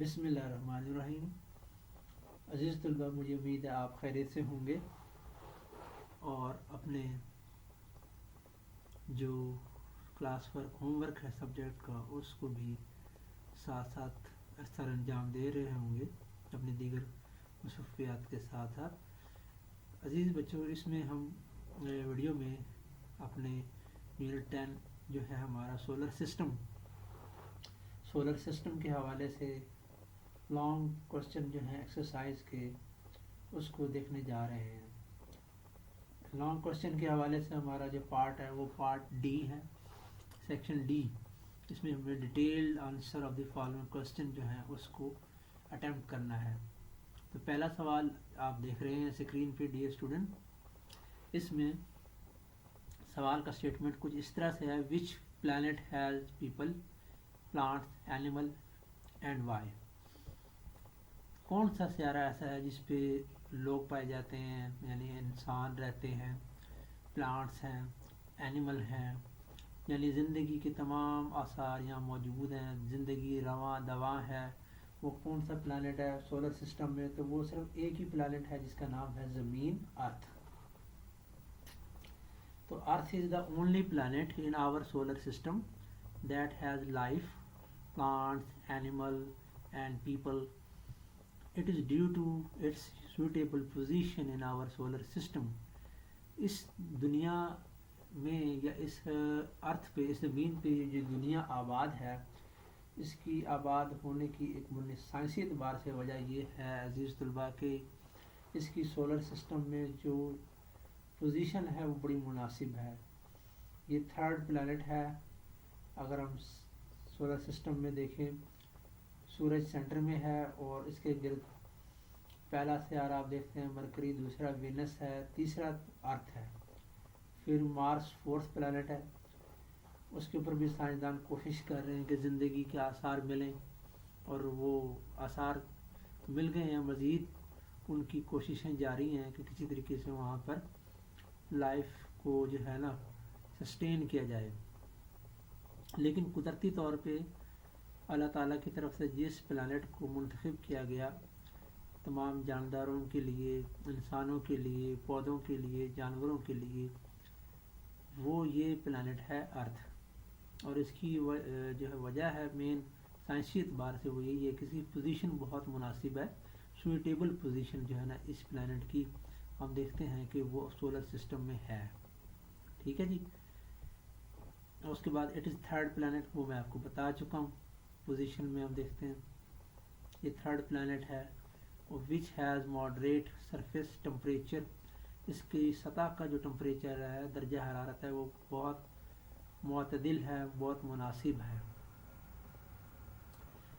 بسم اللہ الرحمن الرحیم. عزیز طلبہ، مجھے امید ہے آپ خیریت سے ہوں گے اور اپنے جو کلاس ورک ہوم ورک ہے سبجیکٹ کا اس کو بھی ساتھ ساتھ سر انجام دے رہے ہوں گے اپنے دیگر مصروفیات کے ساتھ ساتھ. عزیز بچوں، اس میں ہم ویڈیو میں اپنے یونٹ 10 جو ہے ہمارا سولر سسٹم کے حوالے سے لانگ کوسچن جو ہیں ایکسرسائز کے اس کو دیکھنے جا رہے ہیں. لانگ کوسچن کے حوالے سے ہمارا جو پارٹ ہے وہ پارٹ ڈی ہے، سیکشن ڈی. اس میں ہمیں detailed answer of the following question جو ہیں اس کو اٹیمپٹ کرنا ہے. تو پہلا سوال آپ دیکھ رہے ہیں اسکرین پہ ڈیئر اسٹوڈنٹ. اس میں سوال کا اسٹیٹمنٹ کچھ اس طرح سے ہے: which planet has people, plants, animal and why. کون سا سیارہ ایسا ہے جس پہ لوگ پائے جاتے ہیں، یعنی انسان رہتے ہیں، پلانٹس ہیں، اینیمل ہیں، یعنی زندگی کے تمام آثار یہاں موجود ہیں، زندگی رواں دواں ہے. وہ کون سا پلانٹ ہے سولر سسٹم میں؟ تو وہ صرف ایک ہی پلانٹ ہے جس کا نام ہے زمین، ارتھ. تو earth is the only planet in our solar system that has life, plants, animal and people. It is due to its suitable position in our solar system. اس دنیا میں یا اس ارتھ پہ، اس زمین پہ جو دنیا آباد ہے، اس کی آباد ہونے کی ایک سائنسی اعتبار سے وجہ یہ ہے عزیز طلباء کہ اس کی سولر سسٹم میں جو پوزیشن ہے وہ بڑی مناسب ہے. یہ تھرڈ پلانٹ ہے. اگر ہم سولر سسٹم میں دیکھیں، سورج سینٹر میں ہے اور اس کے گرد پہلا سیارہ آپ دیکھتے ہیں مرکری، دوسرا وینس ہے، تیسرا ارتھ ہے. پھر مارس فورتھ پلانٹ ہے. اس کے اوپر بھی سائنسدان کوشش کر رہے ہیں کہ زندگی کے آثار ملیں، اور وہ آثار مل گئے ہیں. مزید ان کی کوششیں جاری ہیں کہ کسی طریقے سے وہاں پر لائف کو جو ہے نا سسٹین کیا جائے. لیکن قدرتی طور پہ اللہ تعالیٰ کی طرف سے جس پلانٹ کو منتخب کیا گیا تمام جانداروں کے لیے، انسانوں کے لیے، پودوں کے لیے، جانوروں کے لیے، وہ یہ پلانٹ ہے ارتھ. اور اس کی جو ہے وجہ ہے مین سائنسی اعتبار سے وہ یہی ہے کہ اس کی پوزیشن بہت مناسب ہے. سوئٹیبل پوزیشن جو ہے نا اس پلانٹ کی ہم دیکھتے ہیں کہ وہ سولر سسٹم میں ہے. ٹھیک ہے جی. اس کے بعد اٹ از تھرڈ پلانٹ، وہ میں آپ کو بتا چکا ہوں. پوزیشن میں ہم دیکھتے ہیں یہ تھرڈ پلانٹ ہے. Which has moderate surface temperature. اس کی سطح کا جو ٹمپریچر ہے، درجہ حرارت ہے، وہ بہت معتدل ہے، بہت مناسب ہے.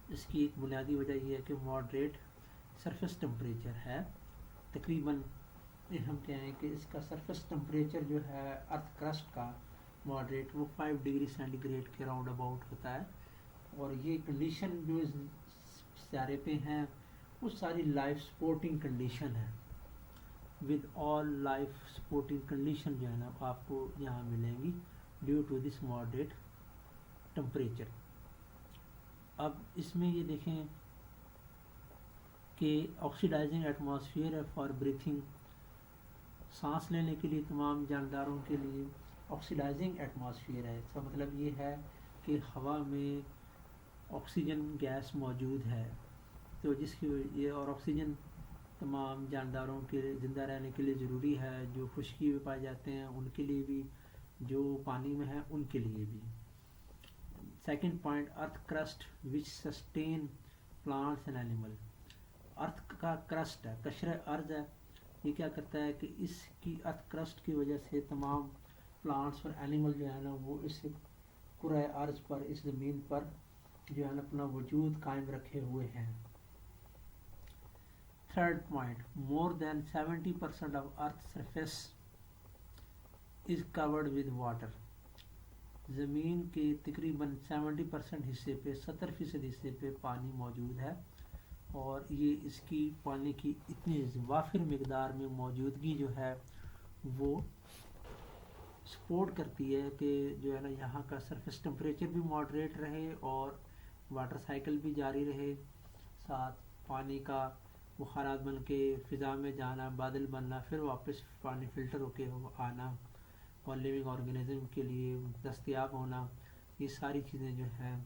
اس کی ایک بنیادی وجہ یہ ہے کہ ماڈریٹ سرفیس ٹمپریچر ہے. تقریباً ہم کہیں کہ اس کا سرفیس ٹمپریچر جو ہے ارتھ کرسٹ کا ماڈریٹ وہ 5 ڈگری سینٹی گریڈ کے راؤنڈ اباؤٹ ہوتا ہے. اور یہ کنڈیشن جو اس سیارے پہ ہیں وہ ساری لائف سپورٹنگ کنڈیشن ہے. With all life supporting condition جو ہے نا آپ کو یہاں ملیں گی due to this moderate temperature. اب اس میں یہ دیکھیں کہ آکسیڈائزنگ ایٹماسفیئر ہے فار بریتھنگ. سانس لینے کے لیے تمام جانداروں کے لیے آکسیڈائزنگ ایٹماسفیئر ہے. اس کا مطلب یہ ہے کہ ہوا میں آکسیجن گیس موجود ہے، تو جس کی یہ اور آکسیجن تمام جانداروں کے زندہ رہنے کے لیے ضروری ہے. جو خشکی میں پائے جاتے ہیں ان کے لیے بھی، جو پانی میں ہیں ان کے لیے بھی. Second point, earth crust which sustain plants and animal. Earth کا کرسٹ ہے، قشر ارض ہے، یہ کیا کرتا ہے کہ اس کی ارتھ کرسٹ کی وجہ سے تمام پلانٹس اور اینیمل جو ہے نا وہ اس کرۂ ارض پر، اس زمین پر جو ہے نا اپنا وجود قائم رکھے ہوئے ہیں. Third point, more than 70% of earth surface is covered with water. زمین کے تقریباً 70% حصے پہ، 70% حصے پہ پانی موجود ہے. اور یہ اس کی پانی کی اتنی وافر مقدار میں موجودگی جو ہے وہ سپورٹ کرتی ہے کہ جو ہے نا یہاں کا سرفیس ٹمپریچر بھی ماڈریٹ رہے اور واٹر سائیکل بھی جاری رہے. ساتھ پانی کا بخارات بن کے فضا میں جانا، بادل بننا، پھر واپس پانی فلٹر ہو کے آنا اور لیونگ آرگنیزم کے لیے دستیاب ہونا، یہ ساری چیزیں جو ہیں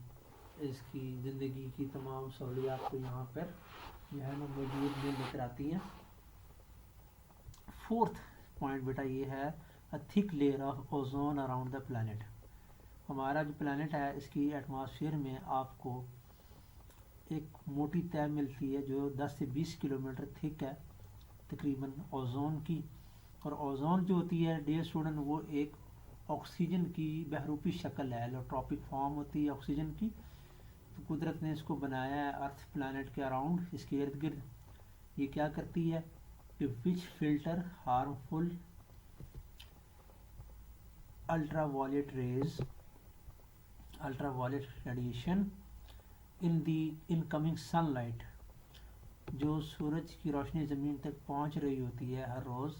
اس کی زندگی کی تمام سہولیات کو یہاں پر جو ہے نا موجود میں لے کر آتی ہیں۔ فورتھ پوائنٹ بیٹا یہ ہے a thick layer of ozone around the planet۔ ہمارا جو پلانٹ ہے اس کی ایٹماسفیئر میں آپ کو ایک موٹی تہ ملتی ہے جو 10 سے 20 کلومیٹر تھک ہے تقریباً اوزون کی، اور اوزون جو ہوتی ہے ڈیئر اسٹوڈنٹ وہ ایک آکسیجن کی بہروپی شکل ہے، ایلوٹروپک فارم ہوتی ہے آکسیجن کی۔ تو قدرت نے اس کو بنایا ہے ارتھ پلانٹ کے اراؤنڈ، اس کے ارد گرد۔ یہ کیا کرتی ہے کہ which filter harmful ultraviolet rays, ultraviolet radiation in the incoming sunlight. جو سورج کی روشنی زمین تک پہنچ رہی ہوتی ہے ہر روز،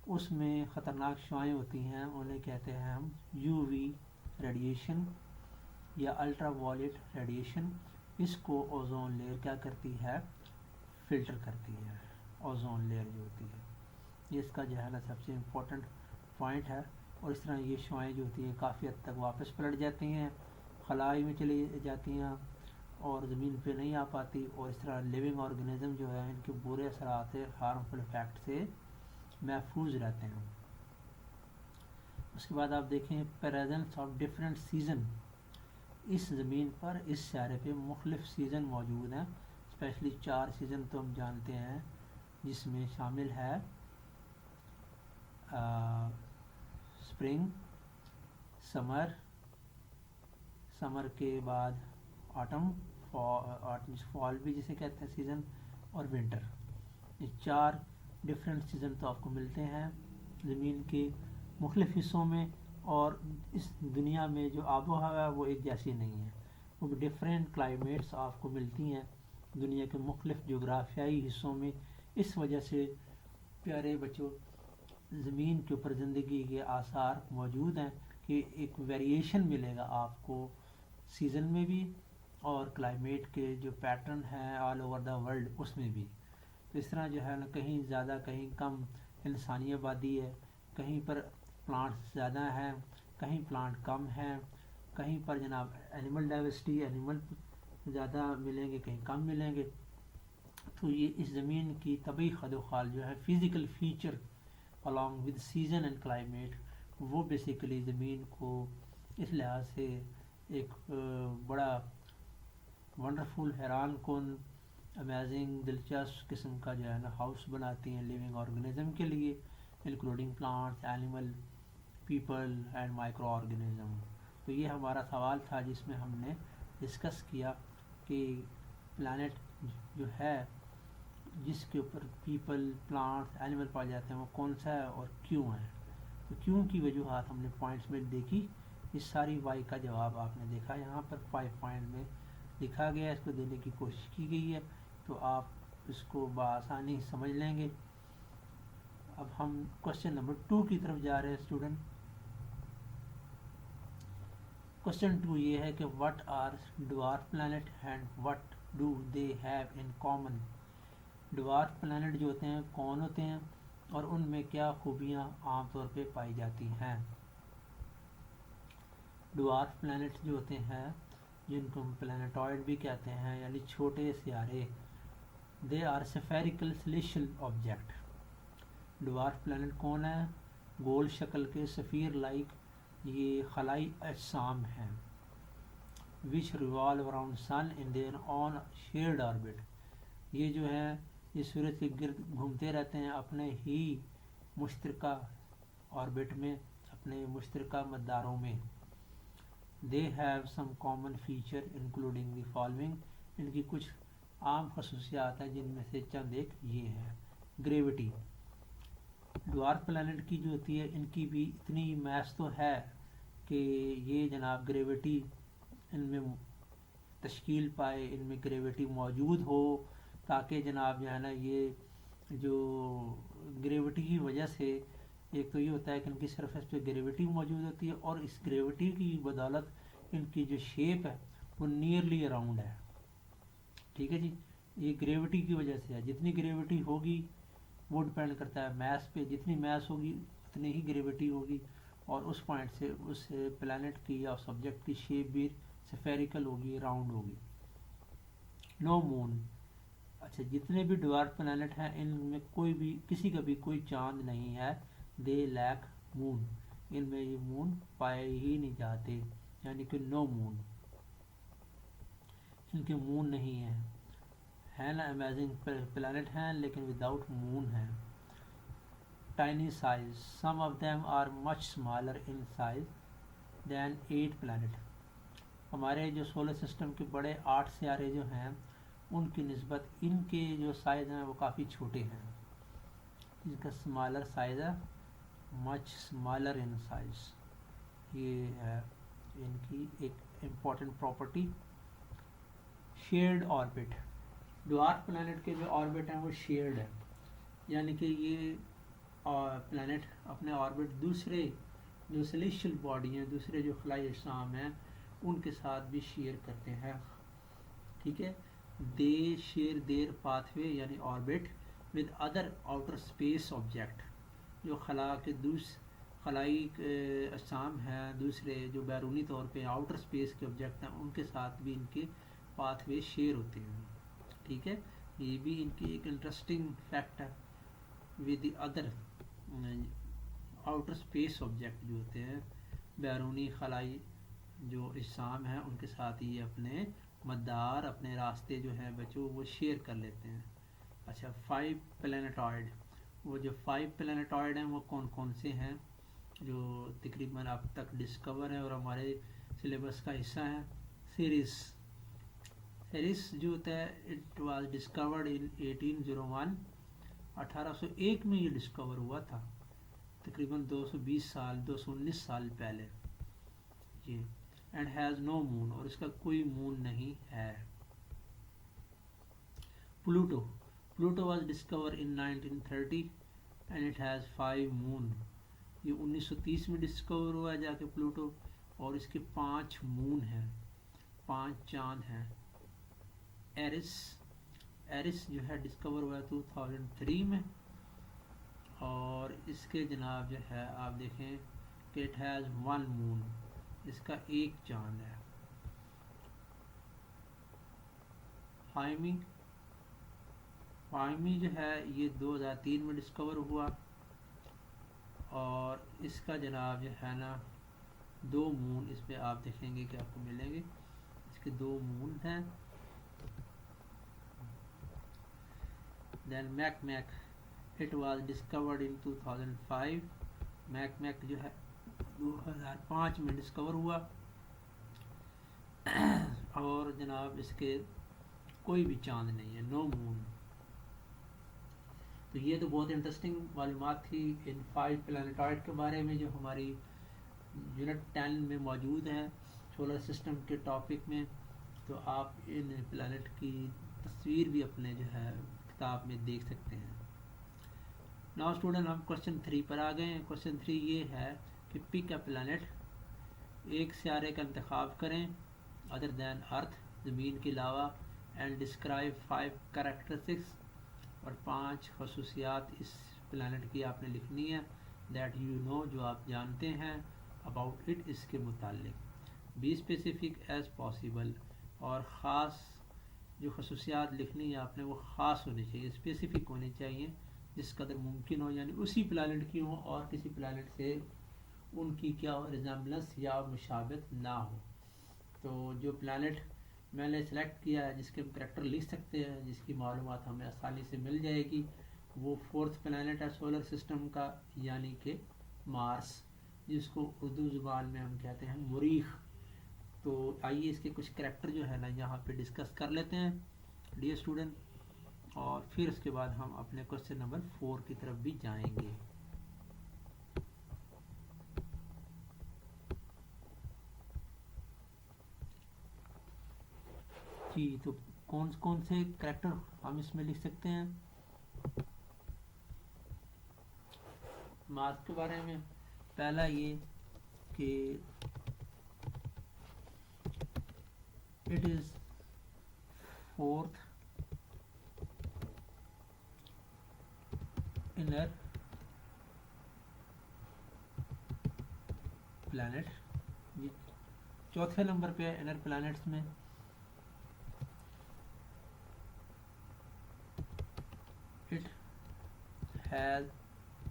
اس میں خطرناک شعاعیں ہوتی ہیں، انہیں کہتے ہیں ہم یو وی ریڈیشن یا الٹرا وائلٹ ریڈیشن۔ اس کو اوزون لیئر کیا کرتی ہے، فلٹر کرتی ہے، اوزون لیئر جو ہوتی ہے یہ اس کا جو ہے نا سب سے امپورٹنٹ پوائنٹ ہے۔ اور اس طرح یہ شعاعیں جو ہوتی ہیں کافی حد تک واپس پلٹ جاتی ہیں، خلائی میں چلی جاتی ہیں اور زمین پہ نہیں آ پاتی، اور اس طرح لیونگ آرگنیزم جو ہے ان کے برے اثرات ہارمفل افیکٹ سے محفوظ رہتے ہیں۔ اس کے بعد آپ دیکھیں پریزنس آف ڈفرینٹ سیزن۔ اس زمین پر اس سیارے پہ مختلف سیزن موجود ہیں، اسپیشلی 4 سیزن تو ہم جانتے ہیں جس میں شامل ہے اسپرنگ، سمر کے بعد آٹم، فال بھی جسے کہتے ہیں سیزن، اور ونٹر۔ یہ 4 ڈفرینٹ سیزن تو آپ کو ملتے ہیں زمین کے مختلف حصوں میں، اور اس دنیا میں جو آب و ہوا ہے وہ ایک جیسی نہیں ہے، وہ ڈفرینٹ کلائمیٹس آپ کو ملتی ہیں دنیا کے مختلف جغرافیائی حصوں میں۔ اس وجہ سے پیارے بچوں زمین کے اوپر زندگی کے آثار موجود ہیں کہ ایک ویریشن ملے گا آپ کو سیزن میں بھی، اور کلائمیٹ کے جو پیٹرن ہیں آل اوور دا ورلڈ اس میں بھی۔ تو اس طرح جو ہے نا کہیں زیادہ کہیں کم انسانی آبادی ہے، کہیں پر پلانٹس زیادہ ہیں، کہیں پلانٹ کم ہیں، کہیں پر جناب اینیمل ڈائیورسٹی، اینیمل زیادہ ملیں گے کہیں کم ملیں گے۔ تو یہ اس زمین کی طبعی خد و خال جو ہے physical feature along with season and climate، وہ بیسیکلی زمین کو اس لحاظ سے ایک بڑا ونڈرفل، حیران کن، امیزنگ، دلچسپ قسم کا جو ہے نا ہاؤس بناتی ہیں لیونگ آرگنیزم کے لیے، including plants, animal, people and micro organism. تو یہ ہمارا سوال تھا جس میں ہم نے ڈسکس کیا کہ پلانٹ جو ہے جس کے اوپر پیپل، پلانٹس، اینیمل پائے جاتے ہیں وہ کون سا ہے اور کیوں ہے۔ تو کیوں کی وجوہات ہم نے پوائنٹس میں دیکھی، اس ساری وائی کا جواب آپ نے دیکھا یہاں پر 5 پوائنٹ میں لکھا گیا ہے، اس کو دینے کی کوشش کی گئی ہے، تو آپ اس کو بآسانی سمجھ لیں گے۔ اب ہم کوشچن نمبر 2 کی طرف جا رہے ہیں اسٹوڈنٹ۔ کوشچن 2 یہ ہے کہ what are dwarf planet and what do they have in common۔ Dwarf planet جو ہوتے ہیں کون ہوتے ہیں اور ان میں کیا خوبیاں عام طور پہ پائی جاتی ہیں۔ ڈوارف پلانٹ جو ہوتے ہیں جن کو ہم پلانٹوائڈ بھی کہتے ہیں یعنی چھوٹے سیارے، they are spherical celestial object. Dwarf planet کون ہے، گول شکل کے سفیر لائک یہ خلائی اجسام ہیں، which revolve around sun in their own shared orbit۔ یہ جو ہے یہ سورج کے گرد گھومتے رہتے ہیں اپنے ہی مشترکہ آربٹ میں، اپنے مشترکہ مداروں میں۔ they have some common feature including the following۔ ان کی کچھ عام خصوصیات ہیں جن میں سے چند ایک یہ ہے۔ گریوٹی، ڈوارف پلانٹ کی جو ہوتی ہے ان کی بھی اتنی میس تو ہے کہ یہ جناب گریوٹی ان میں تشکیل پائے، ان میں گریوٹی موجود ہو، تاکہ جناب جو ہے نا یہ جو گریوٹی کی وجہ سے ایک تو یہ ہوتا ہے کہ ان کی سرفیس پہ گریوٹی موجود ہوتی ہے، اور اس گریوٹی کی بدولت ان کی جو شیپ ہے وہ نیئرلی اراؤنڈ ہے، ٹھیک ہے جی. یہ گریوٹی کی وجہ سے ہے. جتنی گریوٹی ہوگی وہ ڈپینڈ کرتا ہے میس پہ. جتنی میس ہوگی اتنی ہی گریوٹی ہوگی, اور اس پوائنٹ سے اس پلانٹ کی یا سبجیکٹ کی شیپ بھی سفیریکل ہوگی, راؤنڈ ہوگی. نو مون. اچھا, جتنے بھی ڈوارف پلانٹ ہیں ان میں کوئی بھی کسی کا بھی کوئی چاند نہیں ہے. دے لیک مون. ان میں یہ مون پائے ہی نہیں جاتے, یعنی کہ نو مون, ان کے مون نہیں ہیں. ہے نا, امیزنگ پلانٹ ہیں لیکن وداؤٹ مون ہیں. Tiny size. Some of them are much smaller in size than 8 planet. ہمارے جو سولر سسٹم کے بڑے 8 سیارے جو ہیں ان کی نسبت ان کے جو سائز ہیں وہ کافی چھوٹے ہیں. ان کا اسمالر سائز ہے, مچ اسمالر ان سائز. یہ ہے ان کی ایک important property. Shared orbit. Dwarf planet کے جو آربٹ ہیں وہ شیئرڈ ہے, یعنی کہ یہ پلانٹ اپنے آربٹ دوسرے جو سیلیشل باڈی ہیں, دوسرے جو خلائی اجسام ہیں ان کے ساتھ بھی شیئر کرتے ہیں. ٹھیک ہے. They share their path way یعنی orbit with other outer space object. جو خلا کے خلائی اجسام ہیں دوسرے جو بیرونی طور پہ آؤٹر اسپیس کے آبجیکٹ ہیں ان کے ساتھ بھی ان کے پاتھ وے شیئر ہوتے ہیں. ٹھیک ہے. یہ بھی ان کی ایک انٹرسٹنگ فیکٹ ہے. With the other outer space object جو ہوتے ہیں بیرونی خلائی جو اجسام ہیں ان کے ساتھ یہ اپنے مدار اپنے راستے جو ہیں بچوں وہ شیئر کر لیتے ہیں. اچھا, 5 پلانٹوائڈ. وہ جو 5 پلانٹوائڈ ہیں وہ کون کون سے ہیں جو تقریباً اب تک ڈسکور ہیں اور ہمارے سلیبس کا حصہ ہیں؟ سیریس. سیریس جو ہوتا ہے اٹ واز ڈسکورڈ ان 1801. 1801 میں یہ ڈسکور ہوا تھا, تقریباً 219 سال پہلے. یہ اینڈ ہیز نو مون, اور اس کا کوئی مون نہیں ہے. Pluto. Pluto was discover in 1930 and it has 5 مون. یہ 1930 میں ڈسکور ہوا جا کے پلوٹو, اور اس کے 5 مون ہیں, 5 چاند ہیں. ایرس. ایرس جو ہے ڈسکور ہوا 2003 میں, اور اس کے جناب جو ہے آپ دیکھیں کہ اٹ ہیز 1 مون, اس کا ایک چاند ہے. ہائمی. ہائمی جو ہے یہ 2003 میں ڈسکور ہوا, اور اس کا جناب جو ہے نا 2 مون اس پہ آپ دیکھیں گے کہ آپ کو ملیں گے. اس کے 2 مون ہیں. Then Makemake. It was discovered in 2005. Makemake جو ہے 2005 میں ڈسکور ہوا, اور جناب اس کے کوئی بھی چاند نہیں ہے, نو مون. تو یہ تو بہت انٹرسٹنگ معلومات تھی ان 5 پلانٹوائڈ کے بارے میں جو ہماری یونٹ 10 میں موجود ہیں سولر سسٹم کے ٹاپک میں. تو آپ ان پلانٹ کی تصویر بھی اپنے جو ہے کتاب میں دیکھ سکتے ہیں. ناؤ اسٹوڈنٹ ہم کوشچن 3 پر آ گئے ہیں. کوشچن 3 یہ ہے کہ پک اے پلانٹ. ایک سیارے کا انتخاب کریں ادر دین ارتھ, زمین کے علاوہ, اینڈ ڈسکرائب 5 کریکٹرسٹکس, اور 5 خصوصیات اس پلانٹ کی آپ نے لکھنی ہے. دیٹ یو نو, جو آپ جانتے ہیں, اباؤٹ اٹ, اس کے متعلق. بی اسپیسیفک ایز پاسبل, اور خاص جو خصوصیات لکھنی ہے آپ نے وہ خاص ہونی چاہیے, اسپیسیفک ہونی چاہیے جس قدر ممکن ہو, یعنی اسی پلانٹ کی ہو اور کسی پلانٹ سے ان کی کیا ہو ریزمبلنس یا مشابہت نہ ہو. تو جو پلانٹ میں نے سلیکٹ کیا ہے جس کے ہم کریکٹر لکھ سکتے ہیں, جس کی معلومات ہمیں آسانی سے مل جائے گی, وہ 4th پلانٹ ہے سولر سسٹم کا, یعنی کہ مارس, جس کو اردو زبان میں ہم کہتے ہیں مریخ. تو آئیے اس کے کچھ کریکٹر جو ہے نا یہاں پہ ڈسکس کر لیتے ہیں ڈیئر اسٹوڈنٹ, اور پھر اس کے بعد ہم اپنے کوشچن نمبر 4 کی طرف بھی جائیں گے. جی, تو کون سے کریکٹر ہم اس میں لکھ سکتے ہیں مارس کے بارے میں؟ پہلا یہ کہ it is 4th inner planet. یہ چوتھے نمبر پہ انر پلانٹس میں it has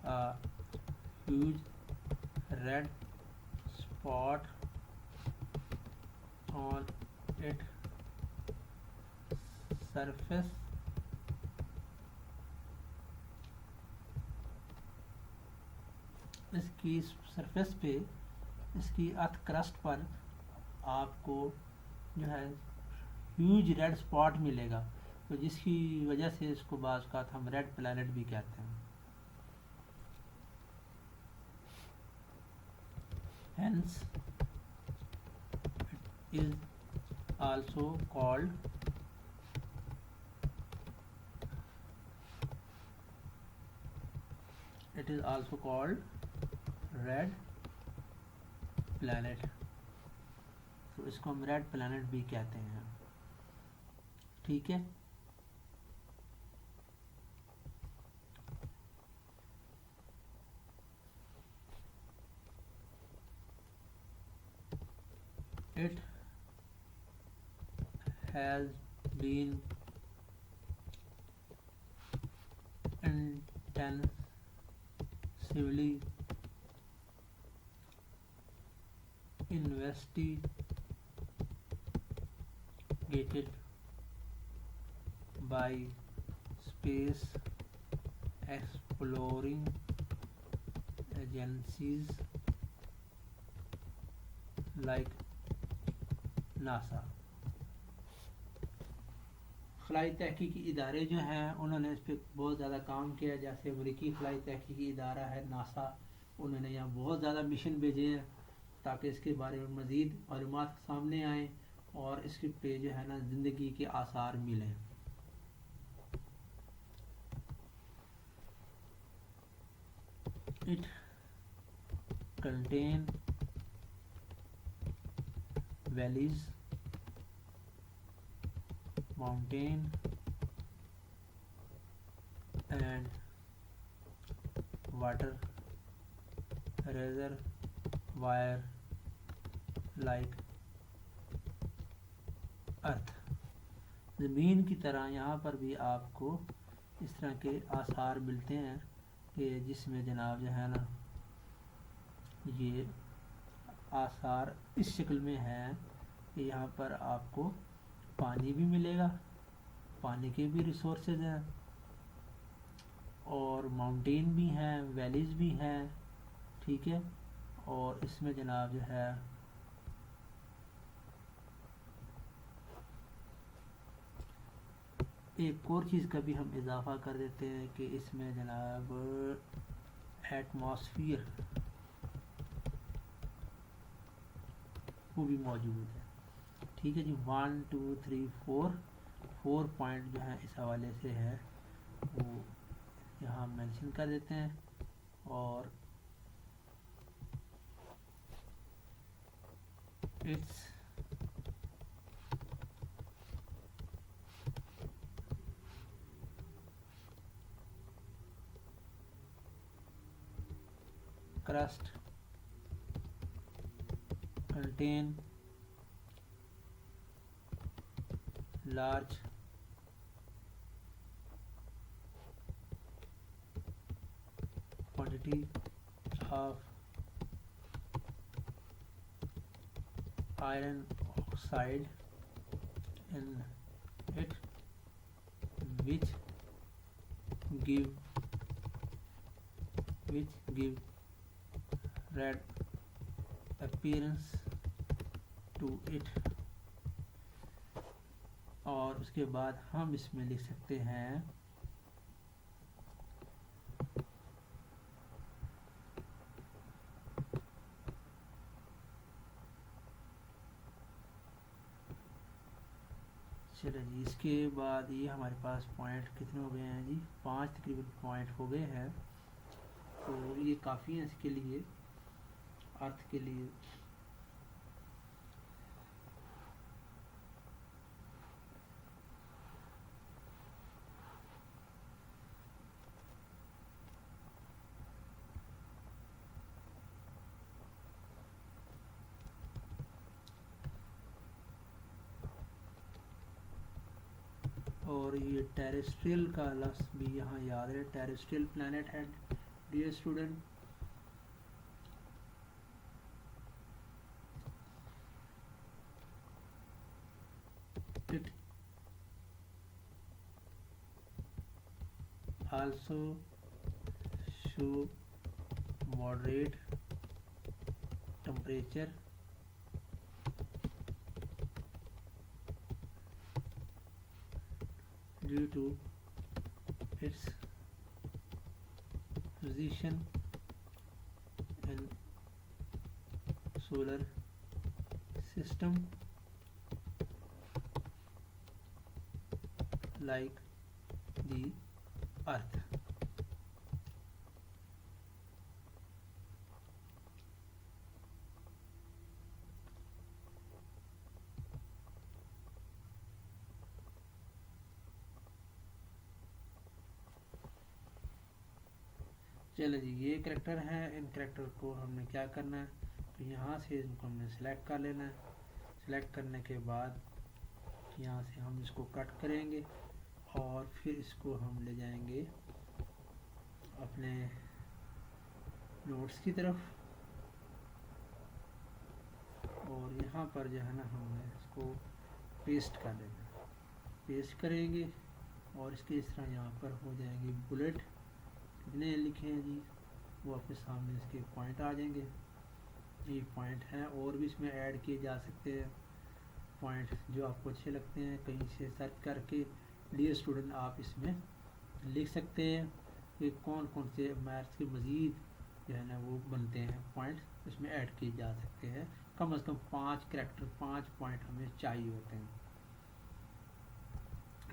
a huge red spot on its surface. اس کی سرفیس پہ، اس کی ارتھ کرسٹ پر آپ کو جو ہے ہیوج ریڈ اسپاٹ ملے گا، تو جس کی وجہ سے اس کو بعض اوقات ہم ریڈ پلانٹ بھی کہتے ہیں. Hence it is also called red planet. تو اس کو ہم ریڈ پلانٹ بھی کہتے ہیں. ٹھیک ہے. It has been intensively investigated by space exploring agencies like NASA. خلائی تحقیقی ادارے جو ہیں انہوں نے اس پہ بہت زیادہ کام کیا، جیسے امریکی خلائی تحقیقی ادارہ ہے ناسا، انہوں نے یہاں بہت زیادہ مشن بھیجے ہیں تاکہ اس کے بارے میں مزید معلومات سامنے آئیں اور اس کے پہ جو ہے نا زندگی کے آثار ملیں. It contain valleys, mountain and water reservoir like earth. زمین کی طرح یہاں پر بھی آپ کو اس طرح کے آثار ملتے ہیں کہ جس میں جناب جو ہے نا یہ آثار اس شکل میں ہیں کہ یہاں پر آپ کو پانی بھی ملے گا، پانی کے بھی ریسورسز ہیں، اور ماؤنٹین بھی ہیں، ویلیز بھی ہیں. ٹھیک ہے. اور اس میں جناب جو ہے ایک اور چیز کا بھی ہم اضافہ کر دیتے ہیں کہ اس میں جناب ایٹماسفیئر وہ بھی موجود ہے. ٹھیک ہے جی. 1 2 3 4 پوائنٹ جو ہے اس حوالے سے ہے وہ یہاں مینشن کر دیتے ہیں. اور it's crust contain large quantity of iron oxide in it, which give red appearance to it. اور اس کے بعد ہم اس میں لکھ سکتے ہیں چلیں جی. اس کے بعد یہ ہمارے پاس پوائنٹ کتنے ہو گئے ہیں جی؟ 5 تقریباً پوائنٹ ہو گئے ہیں. تو یہ کافی ہیں اس کے لیے، ارتھ کے لیے. اور یہ ٹیریسٹریل کا لفظ بھی یہاں یاد ہے. ٹیریسٹریل پلانٹ ہے dear student. It also show moderate temperature due to its position in solar system like the earth. چلے جی یہ کریکٹر ہے. ان کریکٹر کو ہم نے کیا کرنا ہے تو یہاں سے ان کو ہم نے سلیکٹ کر لینا ہے. سلیکٹ کرنے کے بعد یہاں سے ہم اس کو کٹ کریں گے اور پھر اس کو ہم لے جائیں گے اپنے نوٹس کی طرف اور یہاں پر جو ہے نا ہم نے اس کو پیسٹ کر دینا. پیسٹ کریں گے اور اس کے اس طرح یہاں پر ہو جائیں گے بلٹ. کتنے لکھے ہیں جی وہ آپ کے سامنے اس کے پوائنٹ آ جائیں گے. یہ پوائنٹ ہیں اور بھی اس میں ایڈ کیے جا سکتے ہیں پوائنٹ جو آپ کو اچھے لگتے ہیں. کہیں سے سرچ کر کے ڈیئر اسٹوڈنٹ آپ اس میں لکھ سکتے ہیں کہ کون کون سے میتھس کے مزید جو ہے نا وہ بنتے ہیں پوائنٹ اس میں ایڈ کیے جا سکتے ہیں. کم از کم 5 کریکٹر 5 پوائنٹ ہمیں چاہیے ہوتے ہیں.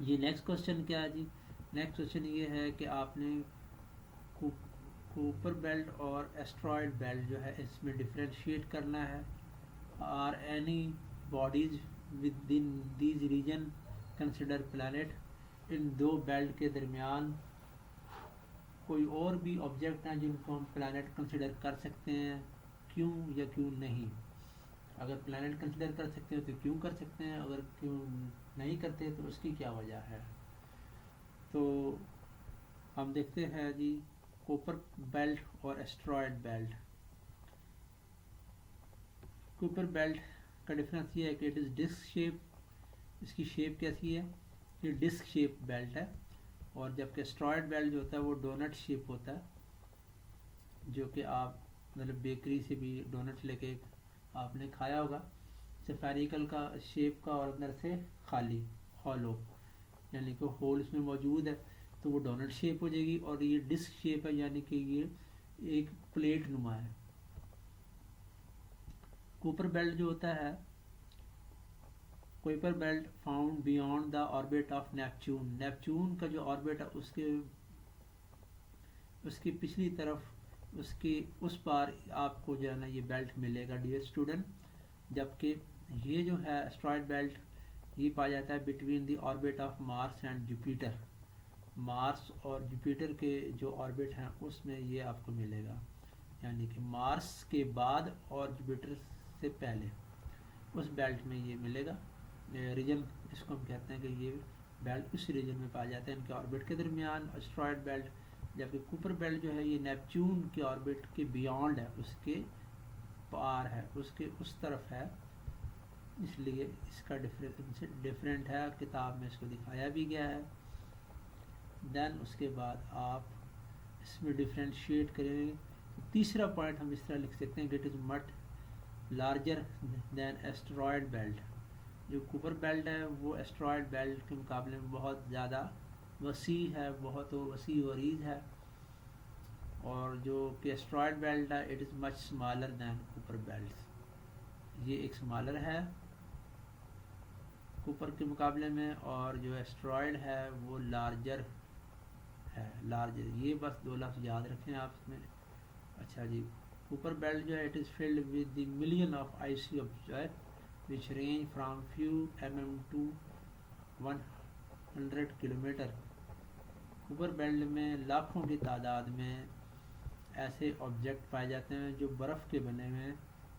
یہ نیکسٹ کوشچن کیا ہے جی. نیکسٹ کوشچن یہ ہے کہ آپ نے کوپر بیلٹ اور ایسٹرائڈ بیلٹ جو ہے اس میں ڈفرینشیٹ کرنا ہے. Are any bodies within these region consider planet. ان دو بیلٹ کے درمیان کوئی اور بھی آبجیکٹ ہیں جن کو ہم پلانٹ کنسیڈر کر سکتے ہیں, کیوں یا کیوں نہیں. اگر پلانٹ کنسیڈر کر سکتے ہیں تو کیوں کر سکتے ہیں, اگر کیوں نہیں کرتے تو اس کی کیا وجہ ہے. تو ہم دیکھتے ہیں جی کوپر بیلٹ اور ایسٹرائڈ بیلٹ. کوپر بیلٹ کا ڈفرینس یہ ہے کہ اٹ از ڈسک شیپ. اس کی شیپ کیسی ہے, یہ ڈسک شیپ بیلٹ ہے. اور جبکہ اسٹرائڈ بیلٹ جو ہوتا ہے وہ ڈونٹ شیپ ہوتا ہے, جو کہ آپ مطلب بیکری سے بھی ڈونٹ لے کے آپ نے کھایا ہوگا. سفیریکل کا شیپ کا اور اندر سے خالی ہالو, یعنی کہ ہول اس میں موجود ہے تو وہ ڈونٹ شیپ ہو جائے گی. اور یہ ڈسک شیپ ہے یعنی کہ یہ ایک پلیٹ نما ہے. کوپر بیلٹ جو ہوتا ہے, Kuiper belt found beyond the orbit of Neptune. Neptune کا جو آربٹ ہے اس کی پچھلی طرف اس پار آپ کو جو ہے نا یہ بیلٹ ملے گا ڈیئر اسٹوڈنٹ. جبکہ یہ جو ہے اسٹرائڈ بیلٹ یہ پایا جاتا ہے between the orbit of Mars and Jupiter. Mars اور جوپیٹر کے جو آربٹ ہیں اس میں یہ آپ کو ملے گا, یعنی کہ مارس کے بعد اور جوپیٹر سے پہلے اس بیلٹ میں یہ ملے گا. ریجن اس کو ہم کہتے ہیں کہ یہ بیلٹ اس ریجن میں پایا جاتا ہے ان کے آربٹ کے درمیان اسٹرائڈ بیلٹ. جبکہ کوپر بیلٹ جو ہے یہ نیپچون کے آربٹ کے بیونڈ ہے, اس کے پار ہے, اس کے اس طرف ہے, اس لیے اس کا ڈفرینٹ ہے. کتاب میں اس کو دکھایا بھی گیا ہے. دین اس کے بعد آپ اس میں ڈفرینشیٹ کریں گے. تیسرا پوائنٹ ہم اس طرح لکھ سکتے ہیں کہ اٹ از مٹ لارجر دین ایسٹرائڈ بیلٹ. جو کوپر بیلٹ ہے وہ ایسٹرائڈ بیلٹ کے مقابلے میں بہت زیادہ وسیع ہے, بہت وسیع و عریض ہے. اور جو کہ ایسٹرائڈ بیلٹ ہے it is much smaller than Kuiper belt. یہ ایک اسمالر ہے کوپر کے مقابلے میں, اور جو ایسٹرائڈ ہے وہ لارجر ہے. لارجر یہ بس 2 لفظ یاد رکھیں آپ اس میں. اچھا جی, کوپر بیلٹ جو ہے it is filled with the million of icy object which range from few mm to 100 kilometre. Kuiper belt میں لاکھوں کی تعداد میں ایسے آبجیکٹ پائے جاتے ہیں جو برف کے بنے ہوئے ہیں,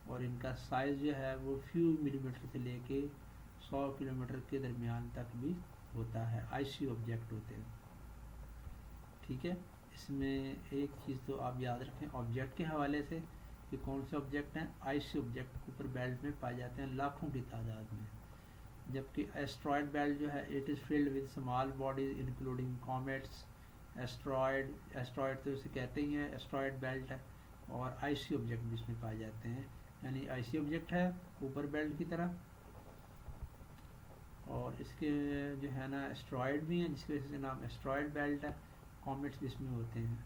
اور ان کا سائز جو ہے وہ فیو ملی میٹر سے لے کے 100 کلومیٹر کے درمیان تک بھی ہوتا ہے, IC آبجیکٹ ہوتے ہیں. ٹھیک ہے, اس میں ایک چیز تو آپ یاد رکھیں آبجیکٹ کے حوالے سے کہ کون سے آبجیکٹ ہیں. IC آبجیکٹ اوپر بیلٹ میں پائے جاتے ہیں لاکھوں کی تعداد میں, جبکہ ایسٹرائڈ بیلٹ جو ہے it is filled with small bodies including comets. Asteroid تو اسے کہتے ہی ہیں, ایسٹرائڈ بیلٹ ہے, اور IC آبجیکٹ بھی اس میں پائے جاتے ہیں. یعنی IC آبجیکٹ ہے اوپر بیلٹ کی طرح, اور اس کے جو ہے نا ایسٹرائڈ بھی ہیں جس کی وجہ سے نام ایسٹرائڈ بیلٹ ہے. کامٹس بھی اس میں ہوتے ہیں.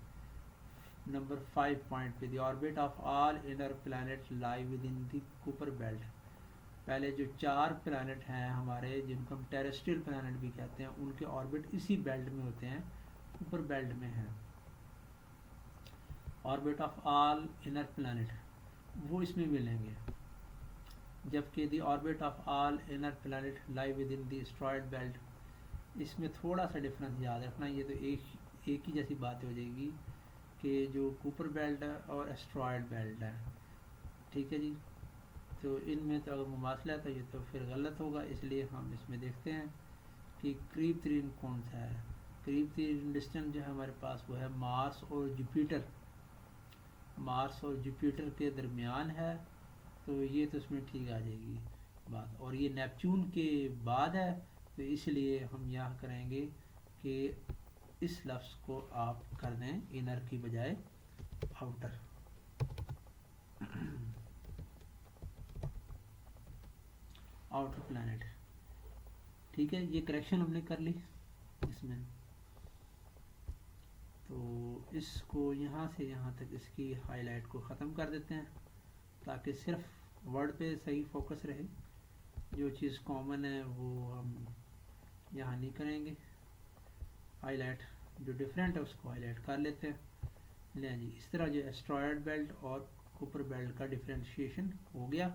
نمبر 5 پوائنٹ پہ, the orbit of all inner planet lie within the Kuiper belt. پہلے جو 4 پلانٹ ہیں ہمارے جن کو ہم ٹیریسٹریل پلانٹ بھی کہتے ہیں, ان کے آربٹ اسی بیلٹ میں ہوتے ہیں, کوپر بیلٹ میں ہیں. Orbit of all inner planet وہ اس میں ملیں گے, جبکہ the orbit of all inner planet lie within the asteroid belt. اس میں تھوڑا سا ڈفرینس یاد رکھنا, یہ تو ایک ہی جیسی بات ہو جائے گی کہ جو کوپر بیلٹ ہے اور اسٹرائڈ بیلٹ ہے. ٹھیک ہے جی, تو ان میں تو اگر مماثلہ ہے تو یہ تو پھر غلط ہوگا, اس لیے ہم اس میں دیکھتے ہیں کہ قریب ترین کون سا ہے. قریب ترین ڈسٹینس جو ہے ہمارے پاس وہ ہے مارس اور جوپیٹر. مارس اور جوپیٹر کے درمیان ہے, تو یہ تو اس میں ٹھیک آ جائے گی بات. اور یہ نیپچون کے بعد ہے, تو اس لیے ہم یہاں کریں گے کہ اس لفظ کو آپ کر دیں انر کی بجائے آؤٹر. Outer plant. ٹھیک ہے, یہ کریکشن ہم نے کر لی اس میں. تو اس کو یہاں سے یہاں تک اس کی ہائی لائٹ کو ختم کر دیتے ہیں تاکہ صرف ورڈ پہ صحیح فوکس رہے. جو چیز کامن ہے وہ ہم یہاں نہیں کریں گے. ہائی لائٹ جو ڈفرینٹ ہے اس کو ہائی لائٹ کر لیتے ہیں. لیں جی, اس طرح جو اسٹرائڈ بیلٹ اور کوپر بیلٹ کا ڈفرینشیشن ہو گیا,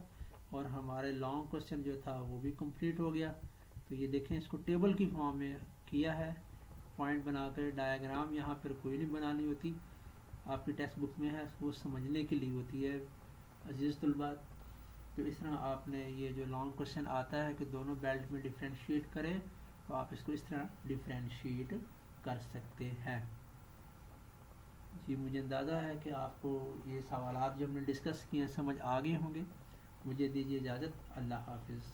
اور ہمارے لانگ کوسچن جو تھا وہ بھی کمپلیٹ ہو گیا. تو یہ دیکھیں اس کو ٹیبل کی فارم میں کیا ہے, پوائنٹ بنا کر. ڈائیگرام یہاں پر کوئی نہیں بنانی ہوتی, آپ کی ٹیکسٹ بک میں ہے, وہ سمجھنے کے لیے ہوتی ہے عزیز طلباء. تو اس طرح آپ نے یہ جو لانگ کوسچن آتا ہے کہ دونوں بیلٹ میں ڈفرینشیٹ کرے, تو آپ اس کو اس طرح ڈفرینشیٹ کر سکتے ہیں. جی, مجھے اندازہ ہے کہ آپ کو یہ سوالات جو ہم نے ڈسکس کیے ہیں سمجھ آ گئے ہوں گے. مجھے دیجیے اجازت. اللہ حافظ.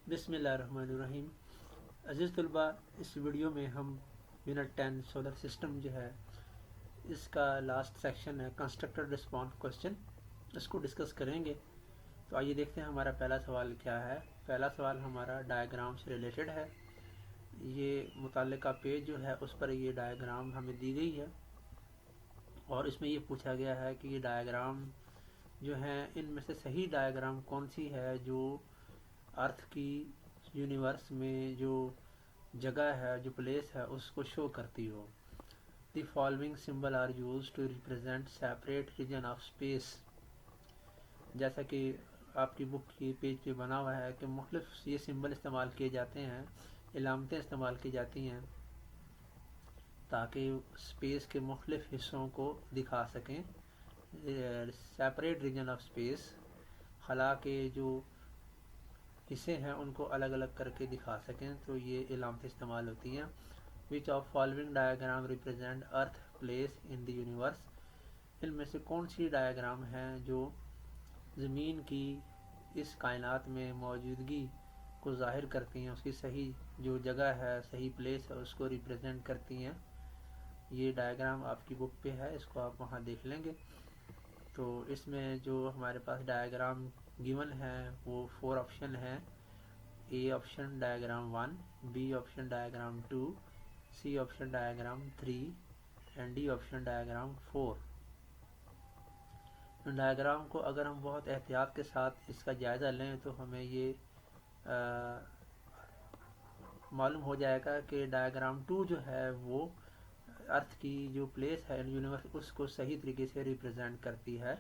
بسم اللہ الرحمن الرحیم. عزیز طلباء, اس ویڈیو میں ہم یونٹ 10 سولر سسٹم جو ہے اس کا لاسٹ سیکشن ہے کنسٹرکٹر رسپانس کوسچن, اس کو ڈسکس کریں گے. تو آئیے دیکھتے ہیں ہمارا پہلا سوال کیا ہے. پہلا سوال ہمارا ڈائیگرام سے ریلیٹڈ ہے. یہ متعلقہ پیج جو ہے اس پر یہ ڈائیگرام ہمیں دی گئی ہے, اور اس میں یہ پوچھا گیا ہے کہ یہ ڈائیگرام جو ہیں ان میں سے صحیح ڈائیگرام کون سی ہے جو ارتھ کی یونیورس میں جو جگہ ہے, جو پلیس ہے, اس کو شو کرتی ہو. The following symbol are use to represent separate region of space. جیسا کہ آپ کی بک کی پیج پہ بنا ہوا ہے کہ مختلف یہ سمبل استعمال کیے جاتے ہیں, علامتیں استعمال کی جاتی ہیں تاکہ اسپیس کے مختلف حصوں کو دکھا سکیں. سیپریٹ ریجن آف اسپیس, خلا کے جو حصے ہیں ان کو الگ الگ کر کے دکھا سکیں, تو یہ علامتیں استعمال ہوتی ہیں. Which of following diagram represent earth place in the universe. ان میں سے کون سی ڈائیگرام ہیں جو زمین کی اس کائنات میں موجودگی کو ظاہر کرتی ہیں, اس کی صحیح جو جگہ ہے, صحیح پلیس ہے, اس کو ریپرزینٹ کرتی ہیں. یہ ڈائیگرام آپ کی بک پہ ہے, اس کو آپ وہاں دیکھ لیں گے. تو اس میں جو ہمارے پاس ڈائیگرام گیون ہے وہ 4 آپشن ہیں. A option diagram 1, B option diagram 2, C option diagram 3 and D option diagram 4. Diagram کو اگر ہم بہت احتیاط کے ساتھ اس کا جائزہ لیں تو ہمیں یہ معلوم ہو جائے گا کہ ڈائیگرام 2 جو ہے وہ ارتھ کی جو پلیس ہے یونیورس, اس کو صحیح طریقے سے ریپرزینٹ کرتی ہے.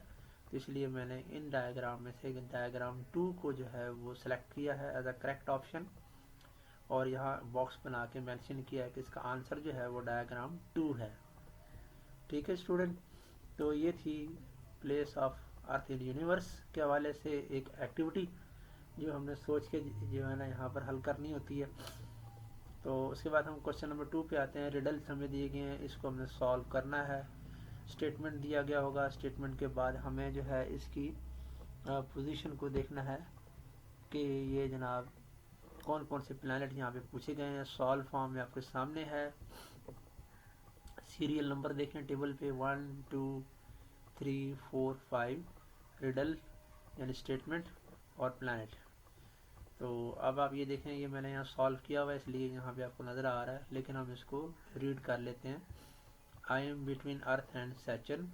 تو اس لیے میں نے ان ڈائیگرام میں سے ڈائیگرام 2 کو جو ہے وہ سلیکٹ کیا ہے ایز اے کریکٹ آپشن, اور یہاں باکس بنا کے مینشن کیا ہے کہ اس کا آنسر جو ہے وہ ڈائیگرام 2 ہے. ٹھیک ہے اسٹوڈنٹ، تو یہ تھی place of earth in universe کے حوالے سے ایک ایکٹیویٹی جو ہم نے سوچ کے جو ہے نا یہاں پر حل کرنی ہوتی ہے. تو اس کے بعد ہم کوشچن نمبر 2 پہ آتے ہیں. ریڈلس ہمیں دیے گئے ہیں، اس کو ہم نے سالو کرنا ہے. اسٹیٹمنٹ دیا گیا ہوگا، اسٹیٹمنٹ کے بعد ہمیں جو ہے اس کی پوزیشن کو دیکھنا ہے کہ یہ جناب کون کون سے پلانٹ یہاں پہ پوچھے گئے ہیں. سالو فارم میں آپ کے سامنے ہے. سیریل نمبر دیکھیں ٹیبل پہ 1 2 3 4 5 ریڈل یعنی اسٹیٹمنٹ اور پلانٹ. تو اب آپ یہ دیکھیں، یہ میں نے یہاں سالو کیا ہوا ہے اس لیے یہاں پہ آپ کو نظر آ رہا ہے، لیکن ہم اس کو ریڈ کر لیتے ہیں. I am between earth and Saturn,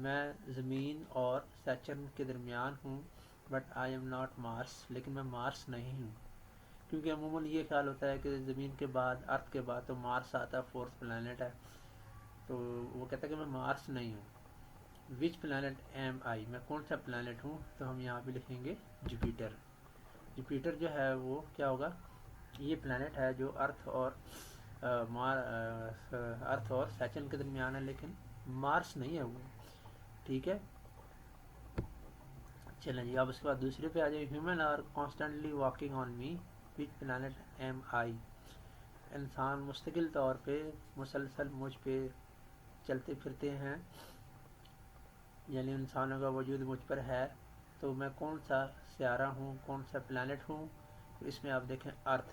میں زمین اور سیچرن کے درمیان ہوں. But I am not Mars, لیکن میں مارس نہیں ہوں. کیونکہ عموماً یہ خیال ہوتا ہے کہ زمین کے بعد ارتھ کے بعد تو مارس آتا ہے، فورتھ پلانٹ ہے. تو وہ کہتا ہے کہ میں مارس نہیں ہوں. وچ پلانٹ ایم آئی، میں کون سا پلانٹ ہوں؟ تو ہم یہاں پہ لکھیں گے جوپیٹر. جوپیٹر جو ہے وہ کیا ہوگا؟ یہ پلانٹ ہے جو ارتھ اور ارتھ اور سیچرن کے درمیان ہے، لیکن مارس نہیں ہے وہ. ٹھیک ہے، چلیں جی. اب اس کے بعد دوسرے پہ آ جائیں. Human are constantly walking on me, which planet am I, انسان مستقل طور پہ مسلسل مجھ پہ چلتے پھرتے ہیں، یعنی انسانوں کا وجود مجھ پر ہے. تو میں کون سا سیارہ ہوں، کون سا پلانٹ ہوں؟ تو اس میں آپ دیکھیں ارتھ.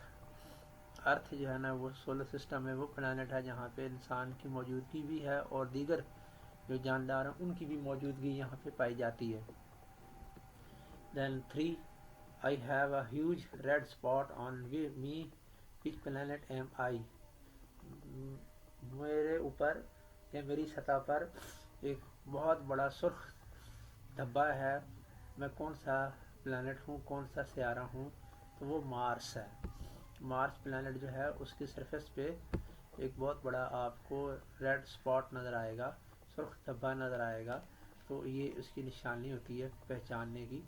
ارتھ جو ہے نا وہ سولر سسٹم میں وہ پلانٹ ہے جہاں پہ انسان کی موجودگی بھی ہے اور دیگر جو جاندار ہیں ان کی بھی موجودگی یہاں پہ پائی جاتی ہے. Then 3 I have a huge red spot on me, which planet am I؟ میرے اوپر یا میری سطح پر ایک بہت بڑا سرخ دھبا ہے، میں کون سا پلانٹ ہوں، کون سا سیارہ ہوں؟ تو وہ مارس ہے. مارس پلانٹ جو ہے اس کی سرفیس پہ ایک بہت بڑا آپ کو ریڈ اسپاٹ نظر آئے گا، سرخ دھبا نظر آئے گا. تو یہ اس کی نشانی ہوتی ہے پہچاننے کی.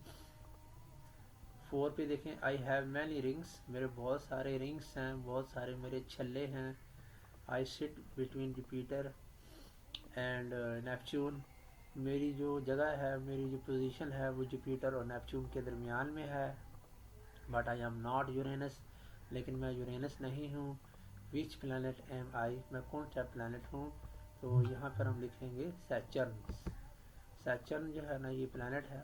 4 پہ دیکھیں آئی ہیو مینی رنگس، میرے بہت سارے رنگس ہیں، بہت سارے میرے چھلے ہیں. آئی سٹ بٹوین جوپیٹر اینڈ نیپچون، میری جو جگہ ہے، میری جو پوزیشن ہے وہ جوپیٹر اور نیپچون کے درمیان میں ہے. بٹ آئی ایم ناٹ یورینس، لیکن میں یورینس نہیں ہوں. وچ پلانٹ ایم آئی، میں کون سا پلانٹ ہوں؟ تو یہاں پر ہم لکھیں گے سیچرن. سیچرن جو ہے نا یہ پلانٹ ہے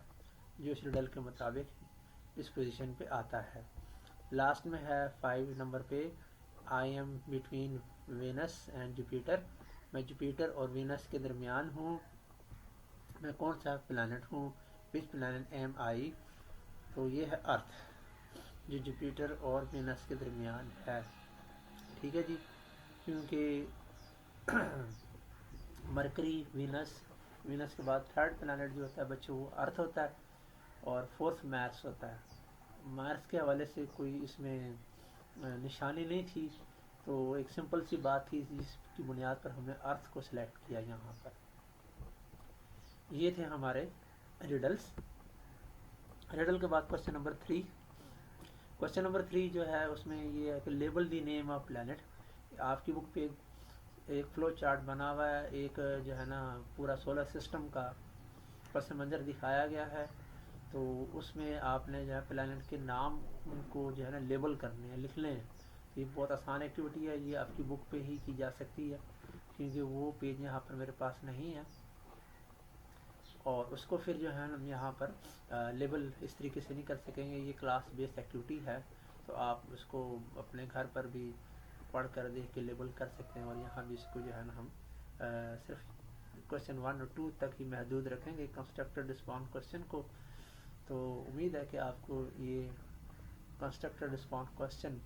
جو اس ریڈل کے مطابق اس پوزیشن پہ آتا ہے. لاسٹ میں ہے 5 نمبر پہ I am between Venus and Jupiter, میں جوپیٹر اور وینس کے درمیان ہوں. میں کون سا پلانٹ ہوں؟ Which planet am I? تو یہ ہے ارتھ جو جوپیٹر اور وینس کے درمیان ہے. ٹھیک ہے جی، کیونکہ مرکری وینس کے بعد تھرڈ پلانٹ جو ہوتا ہے بچوں وہ ارتھ ہوتا ہے اور فورتھ مارس ہوتا ہے. مارس کے حوالے سے کوئی اس میں نشانی نہیں تھی، تو ایک سمپل سی بات تھی جس کی بنیاد پر ہم نے ارتھ کو سلیکٹ کیا یہاں پر. یہ تھے ہمارے ریڈلس. ریڈل کے بعد کوشچن نمبر 3. کوشچن نمبر 3 جو ہے اس میں یہ ہے کہ label the name of planet. آپ کی بک پہ ایک فلو چارٹ بنا ہوا ہے، ایک جو ہے نا پورا سولر سسٹم کا پس منظر دکھایا گیا ہے. تو اس میں آپ نے جو ہے پلانٹ کے نام ان کو جو ہے نا لیبل کرنے ہیں، لکھ لیں. یہ بہت آسان ایکٹیویٹی ہے، یہ آپ کی بک پہ ہی کی جا سکتی ہے کیونکہ وہ پیج یہاں پر میرے پاس نہیں ہے. اور اس کو پھر جو ہے ہم یہاں پر لیبل اس طریقے سے نہیں کر سکیں گے، یہ کلاس بیس ایکٹیویٹی ہے. تو آپ اس کو اپنے گھر پر بھی پڑھ کر دیکھ کے لیبل کر سکتے ہیں، اور یہاں بھی اس کو جو ہے نا ہم صرف کوشچن 1 اور 2 تک ہی محدود رکھیں گے کنسٹرکٹڈ رسپانس کوشچن کو. تو امید ہے کہ آپ کو یہ کنسٹرکٹڈ رسپانس کوشچن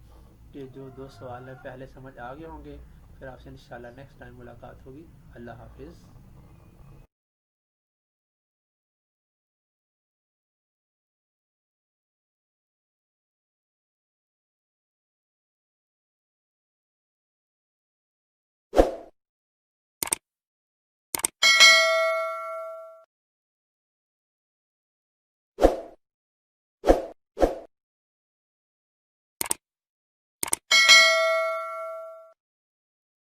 کے جو 2 سوال ہیں پہلے سمجھ آ گئے ہوں گے. پھر آپ سے انشاءاللہ نیکسٹ ٹائم ملاقات ہوگی. اللہ حافظ.